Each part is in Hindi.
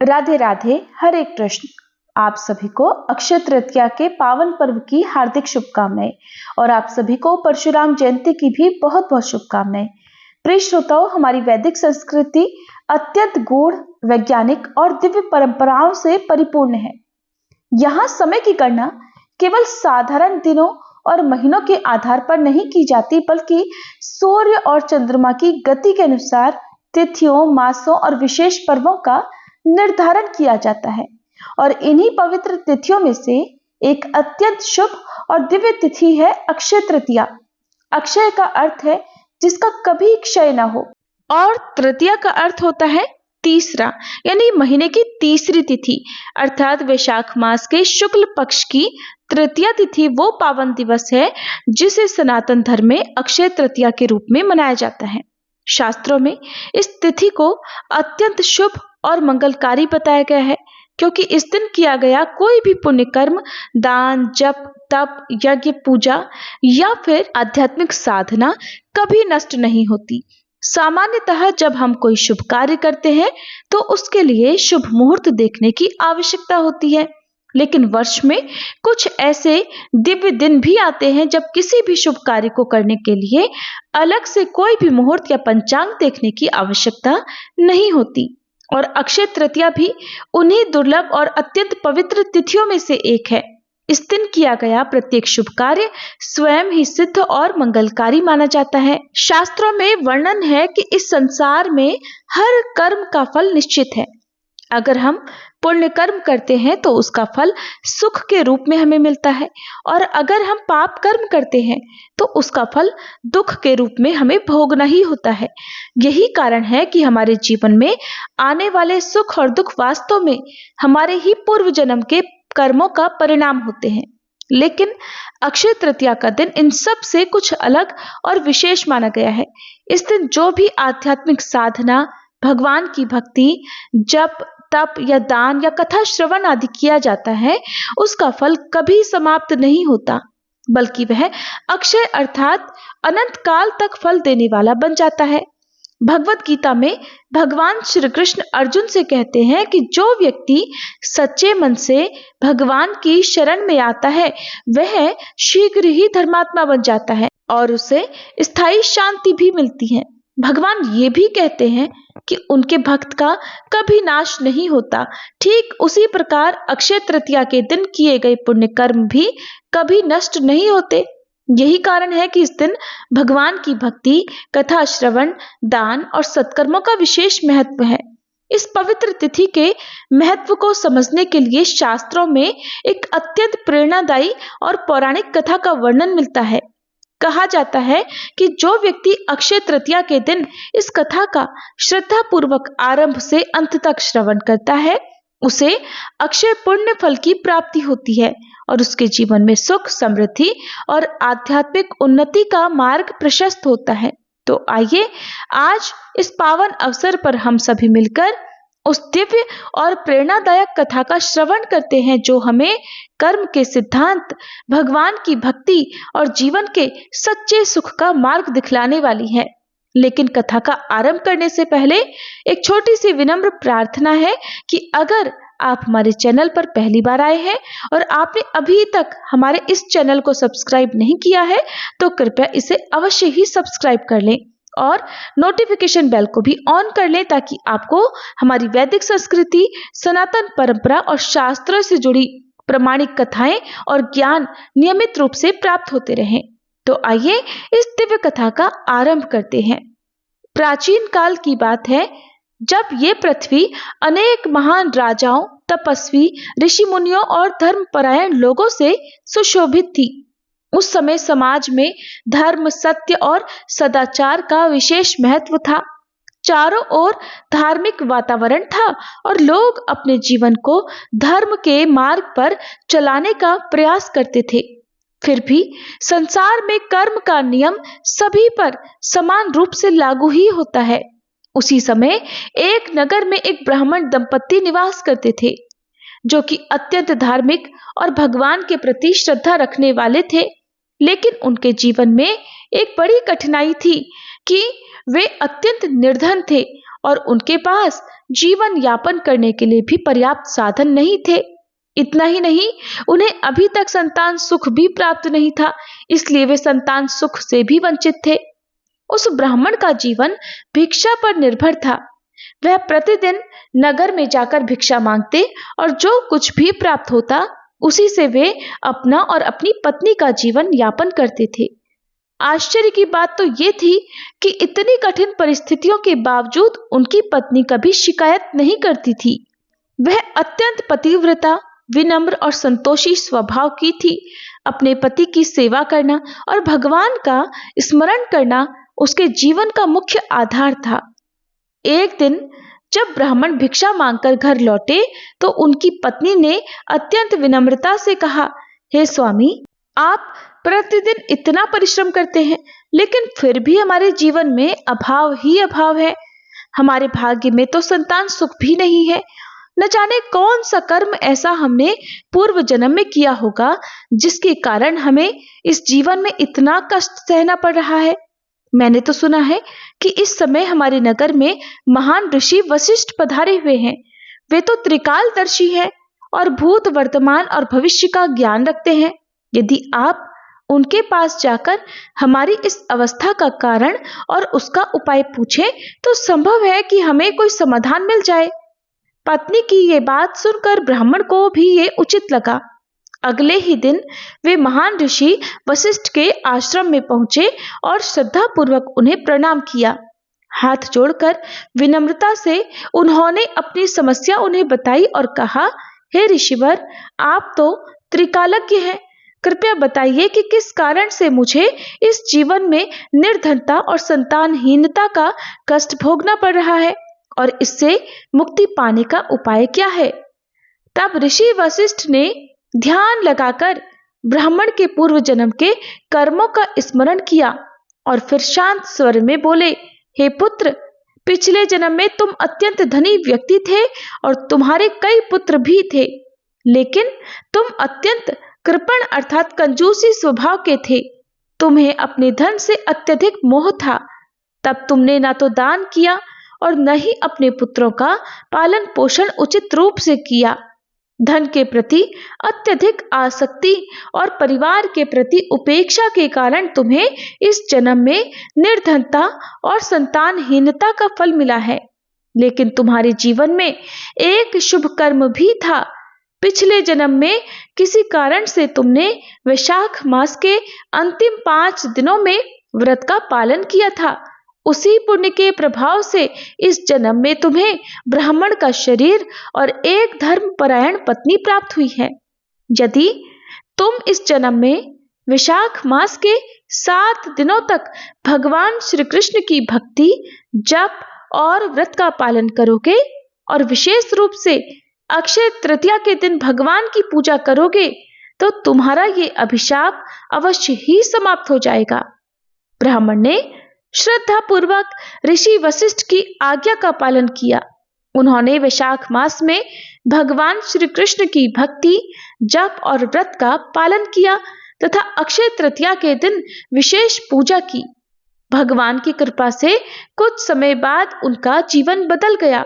राधे राधे, हरे कृष्ण। आप सभी को अक्षय तृतीया के पावन पर्व की हार्दिक शुभकामनाएं और आप सभी को परशुराम जयंती की भी बहुत बहुत शुभकामनाएं। प्रिय श्रोताओं, हमारी वैदिक संस्कृति अत्यंत गूढ़, वैज्ञानिक और दिव्य परंपराओं से परिपूर्ण है। यहाँ समय की गणना केवल साधारण दिनों और महीनों के आधार पर नहीं की जाती, बल्कि सूर्य और चंद्रमा की गति के अनुसार तिथियों, मासों और विशेष पर्वों का निर्धारण किया जाता है। और इन्हीं पवित्र तिथियों में से एक अत्यंत शुभ और दिव्य तिथि है अक्षय तृतीया। अक्षय का अर्थ है जिसका कभी क्षय ना हो, और तृतीया का अर्थ होता है तीसरा, यानी महीने की तीसरी तिथि, अर्थात वैशाख मास के शुक्ल पक्ष की तृतीया तिथि वो पावन दिवस है जिसे सनातन धर्म में अक्षय तृतीया के रूप में मनाया जाता है। शास्त्रों में इस तिथि को अत्यंत शुभ और मंगलकारी बताया गया है, क्योंकि इस दिन किया गया कोई भी पुण्य कर्म, दान, जप, तप, यज्ञ, पूजा या फिर आध्यात्मिक साधना कभी नष्ट नहीं होती। सामान्यतः जब हम कोई शुभ कार्य करते हैं तो उसके लिए शुभ मुहूर्त देखने की आवश्यकता होती है, लेकिन वर्ष में कुछ ऐसे दिव्य दिन भी आते हैं जब किसी भी शुभ कार्य को करने के लिए अलग से कोई भी मुहूर्त या पंचांग देखने की आवश्यकता नहीं होती। और अक्षय तृतीया भी उन्हीं दुर्लभ और अत्यंत पवित्र तिथियों में से एक है। इस दिन किया गया प्रत्येक शुभ कार्य स्वयं ही सिद्ध और मंगलकारी माना जाता है। शास्त्रों में वर्णन है कि इस संसार में हर कर्म का फल निश्चित है। अगर हम पुण्य कर्म करते हैं तो उसका फल सुख के रूप में हमें मिलता है, और अगर हम पाप कर्म करते हैं तो उसका फल दुख के रूप में हमें भोगना ही होता है। यही कारण है कि हमारे जीवन में आने वाले सुख और दुख वास्तव में हमारे ही पूर्व जन्म के कर्मों का परिणाम होते हैं। लेकिन अक्षय तृतीया का दिन इन सब से कुछ अलग और विशेष माना गया है। इस दिन जो भी आध्यात्मिक साधना, भगवान की भक्ति, जप, तप या दान या कथा श्रवण आदि किया जाता है, उसका फल कभी समाप्त नहीं होता, बल्कि वह अक्षय अर्थात अनंत काल तक फल देने वाला बन जाता है। भगवत गीता में भगवान श्री कृष्ण अर्जुन से कहते हैं कि जो व्यक्ति सच्चे मन से भगवान की शरण में आता है वह शीघ्र ही धर्मात्मा बन जाता है और उसे स्थायी शांति भी मिलती है। भगवान ये भी कहते हैं कि उनके भक्त का कभी नाश नहीं होता। ठीक उसी प्रकार अक्षय तृतीया के दिन किए गए पुण्य कर्म भी कभी नष्ट नहीं होते। यही कारण है कि इस दिन भगवान की भक्ति, कथा श्रवण, दान और सत्कर्मों का विशेष महत्व है। इस पवित्र तिथि के महत्व को समझने के लिए शास्त्रों में एक अत्यंत प्रेरणादायी और पौराणिक कथा का वर्णन मिलता है। कहा जाता है कि जो व्यक्ति अक्षय तृतीया के दिन इस कथा का श्रद्धा पूर्वक आरंभ से अंत तक श्रवण करता है, उसे अक्षय पुण्य फल की प्राप्ति होती है और उसके जीवन में सुख, समृद्धि और आध्यात्मिक उन्नति का मार्ग प्रशस्त होता है। तो आइए आज इस पावन अवसर पर हम सभी मिलकर उस दिव्य और प्रेरणादायक कथा का श्रवण करते हैं, जो हमें कर्म के सिद्धांत, भगवान की भक्ति और जीवन के सच्चे सुख का मार्ग दिखलाने वाली है। लेकिन कथा का आरंभ करने से पहले एक छोटी सी विनम्र प्रार्थना है कि अगर आप हमारे चैनल पर पहली बार आए हैं और आपने अभी तक हमारे इस चैनल को सब्सक्राइब नहीं किया है तो कृपया इसे अवश्य ही सब्सक्राइब कर लें और नोटिफिकेशन बेल को भी ऑन कर लें, ताकि आपको हमारी वैदिक संस्कृति, सनातन परंपरा और शास्त्रों से जुड़ी प्रामाणिक कथाएं और ज्ञान नियमित रूप से प्राप्त होते रहें। तो आइए इस दिव्य कथा का आरंभ करते हैं। प्राचीन काल की बात है, जब ये पृथ्वी अनेक महान राजाओं, तपस्वी, ऋषि मुनियों और धर्मपरायण लोगों से सुशोभित थी। उस समय समाज में धर्म, सत्य और सदाचार का विशेष महत्व था। चारों ओर धार्मिक वातावरण था और लोग अपने जीवन को धर्म के मार्ग पर चलाने का प्रयास करते थे। फिर भी संसार में कर्म का नियम सभी पर समान रूप से लागू ही होता है। उसी समय एक नगर में एक ब्राह्मण दंपत्ति निवास करते थे, जो कि अत्यंत धार्मिक और भगवान के प्रति श्रद्धा रखने वाले थे। लेकिन उनके जीवन में एक बड़ी कठिनाई थी कि वे अत्यंत निर्धन थे और उनके पास जीवन यापन करने के लिए भी पर्याप्त साधन नहीं थे। इतना ही नहीं, उन्हें अभी तक संतान सुख भी प्राप्त नहीं था, इसलिए वे संतान सुख से भी वंचित थे। उस ब्राह्मण का जीवन भिक्षा पर निर्भर था। वह प्रतिदिन नगर में जाकर भिक्षा मांगते और जो कुछ भी प्राप्त होता उसी से वे अपना और अपनी पत्नी का जीवन यापन करते थे। आश्चर्य की बात तो ये थी कि इतनी कठिन परिस्थितियों के बावजूद उनकी पत्नी कभी शिकायत नहीं करती थी। वह अत्यंत पतिव्रता, विनम्र और संतोषी स्वभाव की थी। अपने पति की सेवा करना और भगवान का स्मरण करना उसके जीवन का मुख्य आधार था। एक दिन जब ब्राह्मण भिक्षा मांगकर घर लौटे तो उनकी पत्नी ने अत्यंत विनम्रता से कहा, हे स्वामी, आप प्रतिदिन इतना परिश्रम करते हैं, लेकिन फिर भी हमारे जीवन में अभाव ही अभाव है। हमारे भाग्य में तो संतान सुख भी नहीं है। न जाने कौन सा कर्म ऐसा हमने पूर्व जन्म में किया होगा जिसके कारण हमें इस जीवन में इतना कष्ट सहना पड़ रहा है। मैंने तो सुना है कि इस समय हमारे नगर में महान ऋषि वशिष्ठ पधारे हुए हैं। वे तो त्रिकालदर्शी हैं और भूत, वर्तमान और भविष्य का ज्ञान रखते हैं। यदि आप उनके पास जाकर हमारी इस अवस्था का कारण और उसका उपाय पूछें तो संभव है कि हमें कोई समाधान मिल जाए। पत्नी की ये बात सुनकर ब्राह्मण को भी ये उचित लगा। अगले ही दिन वे महान ऋषि वशिष्ठ के आश्रम में पहुंचे और श्रद्धा पूर्वक उन्हें प्रणाम किया। हाथ जोड़कर विनम्रता से उन्होंने अपनी समस्या उन्हें बताई और कहा, हे ऋषिवर, आप तो त्रिकालज्ञ हैं। कृपया बताइए कि किस कारण से मुझे इस जीवन में निर्धनता और संतानहीनता का कष्ट भोगना पड़ रहा है और इससे मुक्ति पाने का उपाय क्या है। तब ऋषि वशिष्ठ ने ध्यान लगाकर ब्राह्मण के पूर्व जन्म के कर्मों का स्मरण किया और फिर शांत स्वर में बोले, हे पुत्र, पिछले जन्म में तुम अत्यंत धनी व्यक्ति थे और तुम्हारे कई पुत्र भी थे, लेकिन तुम अत्यंत कृपण अर्थात कंजूसी स्वभाव के थे। तुम्हें अपने धन से अत्यधिक मोह था। तब तुमने ना तो दान किया और न ही अपने पुत्रों का पालन पोषण उचित रूप से किया। धन के प्रति अत्यधिक आसक्ति और परिवार के प्रति उपेक्षा के कारण तुम्हें इस जन्म में निर्धनता और संतानहीनता का फल मिला है। लेकिन तुम्हारे जीवन में एक शुभ कर्म भी था। पिछले जन्म में किसी कारण से तुमने वैशाख मास के अंतिम 5 दिनों में व्रत का पालन किया था। उसी पुण्य के प्रभाव से इस जन्म में तुम्हें ब्राह्मण का शरीर और एक धर्मपरायण पत्नी प्राप्त हुई है। यदि तुम इस जन्म में वैशाख मास के 7 दिनों तक भगवान श्री कृष्ण की भक्ति, जप और व्रत का पालन करोगे और विशेष रूप से अक्षय तृतीया के दिन भगवान की पूजा करोगे तो तुम्हारा ये अभिशाप अवश्य ही समाप्त हो जाएगा। ब्राह्मण ने श्रद्धा पूर्वक ऋषि वशिष्ठ की आज्ञा का पालन किया। उन्होंने वैशाख मास में भगवान श्री कृष्ण की भक्ति, जप और व्रत का पालन किया तथा अक्षय तृतीया के दिन विशेष पूजा की। भगवान की कृपा से कुछ समय बाद उनका जीवन बदल गया।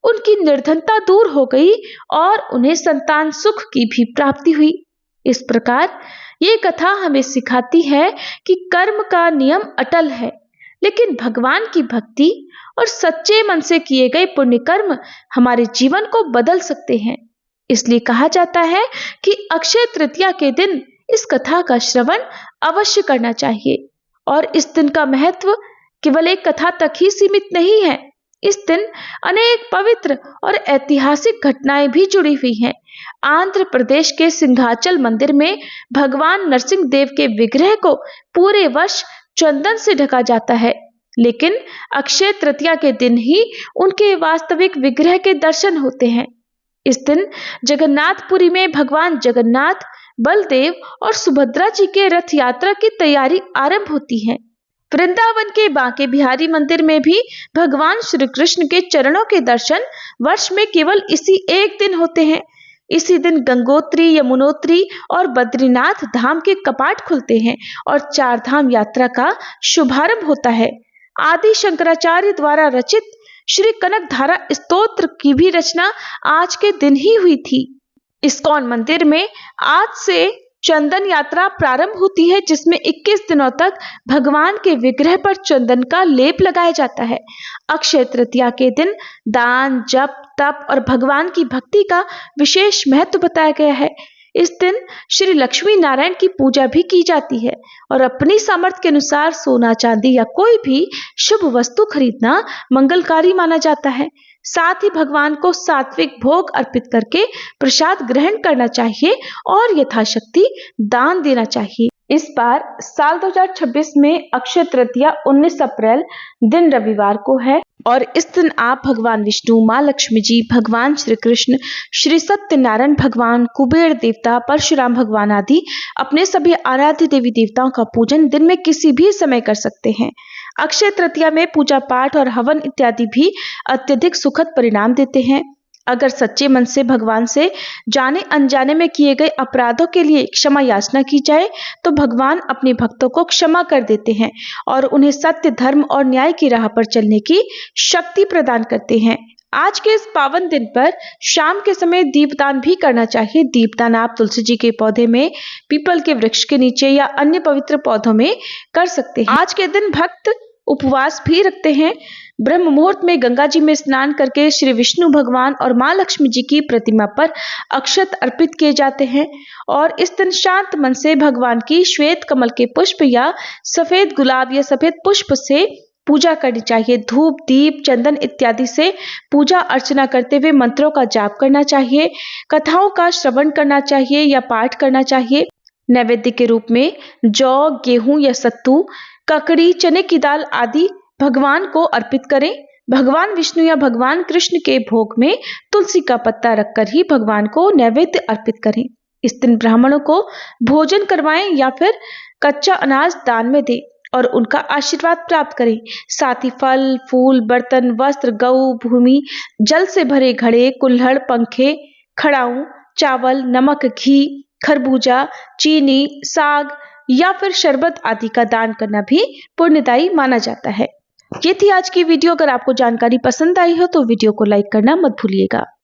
उनकी निर्धनता दूर हो गई और उन्हें संतान सुख की भी प्राप्ति हुई। इस प्रकार ये कथा हमें सिखाती है कि कर्म का नियम अटल है, लेकिन भगवान की भक्ति और सच्चे मन से किए गए पुण्य कर्म हमारे जीवन को बदल सकते हैं। इसलिए कहा जाता है कि अक्षय तृतीया के दिन इस कथा का श्रवण अवश्य करना चाहिए। और इस दिन का महत्व केवल एक कथा तक ही सीमित नहीं है। इस दिन अनेक पवित्र और ऐतिहासिक घटनाएं भी जुड़ी हुई हैं। आंध्र प्रदेश के सिंहाचल मंदिर में भगवान नरसिंह देव के विग्रह को पूरे वर्ष चंदन से ढका जाता है, लेकिन अक्षय तृतीया के दिन ही उनके वास्तविक विग्रह के दर्शन होते हैं। इस दिन जगन्नाथपुरी में भगवान जगन्नाथ, बलदेव और सुभद्रा जी के रथ यात्रा की तैयारी आरंभ होती है। वृंदावन के बांके बिहारी मंदिर में भी भगवान श्री कृष्ण के चरणों के दर्शन वर्ष में केवल इसी एक दिन होते हैं। इसी दिन गंगोत्री, यमुनोत्री और बद्रीनाथ धाम के कपाट खुलते हैं और 4 धाम यात्रा का शुभारंभ होता है। आदि शंकराचार्य द्वारा रचित श्री कनकधारा स्तोत्र की भी रचना आज के दिन ही हुई थी। इस्कॉन मंदिर में आज से चंदन यात्रा प्रारंभ होती है, जिसमें 21 दिनों तक भगवान के विग्रह पर चंदन का लेप लगाया जाता है। अक्षय तृतीया के दिन दान, जप, तप और भगवान की भक्ति का विशेष महत्व बताया गया है। इस दिन श्री लक्ष्मी नारायण की पूजा भी की जाती है और अपनी सामर्थ्य के अनुसार सोना, चांदी या कोई भी शुभ वस्तु खरीदना मंगलकारी माना जाता है। साथ ही भगवान को सात्विक भोग अर्पित करके प्रसाद ग्रहण करना चाहिए और यथाशक्ति दान देना चाहिए। इस बार साल 2026 में अक्षय तृतीया 19 अप्रैल दिन रविवार को है और इस दिन आप भगवान विष्णु, माँ लक्ष्मी जी, भगवान श्री कृष्ण, श्री सत्यनारायण भगवान, कुबेर देवता, परशुराम भगवान आदि अपने सभी आराध्य देवी देवताओं का पूजन दिन में किसी भी समय कर सकते हैं। अक्षय तृतीया में पूजा पाठ और हवन इत्यादि भी अत्यधिक सुखद परिणाम देते हैं। अगर सच्चे मन से भगवान से जाने अनजाने में किए गए अपराधों के लिए क्षमा याचना की जाए तो भगवान अपने भक्तों को क्षमा कर देते हैं और उन्हें सत्य, धर्म और न्याय की राह पर चलने की शक्ति प्रदान करते हैं। आज के इस पावन दिन पर शाम के समय दीपदान भी करना चाहिए। दीपदान आप तुलसी जी के पौधे में, पीपल के वृक्ष के नीचे या अन्य पवित्र पौधों में कर सकते हैं। आज के दिन भक्त उपवास भी रखते हैं। ब्रह्म मुहूर्त में गंगा जी में स्नान करके श्री विष्णु भगवान और माँ लक्ष्मी जी की प्रतिमा पर अक्षत अर्पित किए जाते हैं और इस दिन शांत मन से भगवान की श्वेत कमल के पुष्प या सफेद गुलाब या सफेद पुष्प से पूजा करनी चाहिए। धूप, दीप, चंदन इत्यादि से पूजा अर्चना करते हुए मंत्रों का जाप करना चाहिए। कथाओं का श्रवण करना चाहिए या पाठ करना चाहिए। नैवेद्य के रूप में जौ, गेहूं या सत्तू, ककड़ी, चने की दाल आदि भगवान को अर्पित करें। भगवान विष्णु या भगवान कृष्ण के भोग में तुलसी का पत्ता रखकर ही भगवान को नैवेद्य अर्पित करें। इस दिन ब्राह्मणों को भोजन करवाएं या फिर कच्चा अनाज दान में दें और उनका आशीर्वाद प्राप्त करें। साथ ही फल, फूल, बर्तन, वस्त्र, गऊ, भूमि, जल से भरे घड़े, कुल्हड़, पंखे, खड़ाऊ, चावल, नमक, घी, खरबूजा, चीनी, साग या फिर शरबत आदि का दान करना भी पुण्यदायी माना जाता है। ये थी आज की वीडियो। अगर आपको जानकारी पसंद आई हो तो वीडियो को लाइक करना मत भूलिएगा।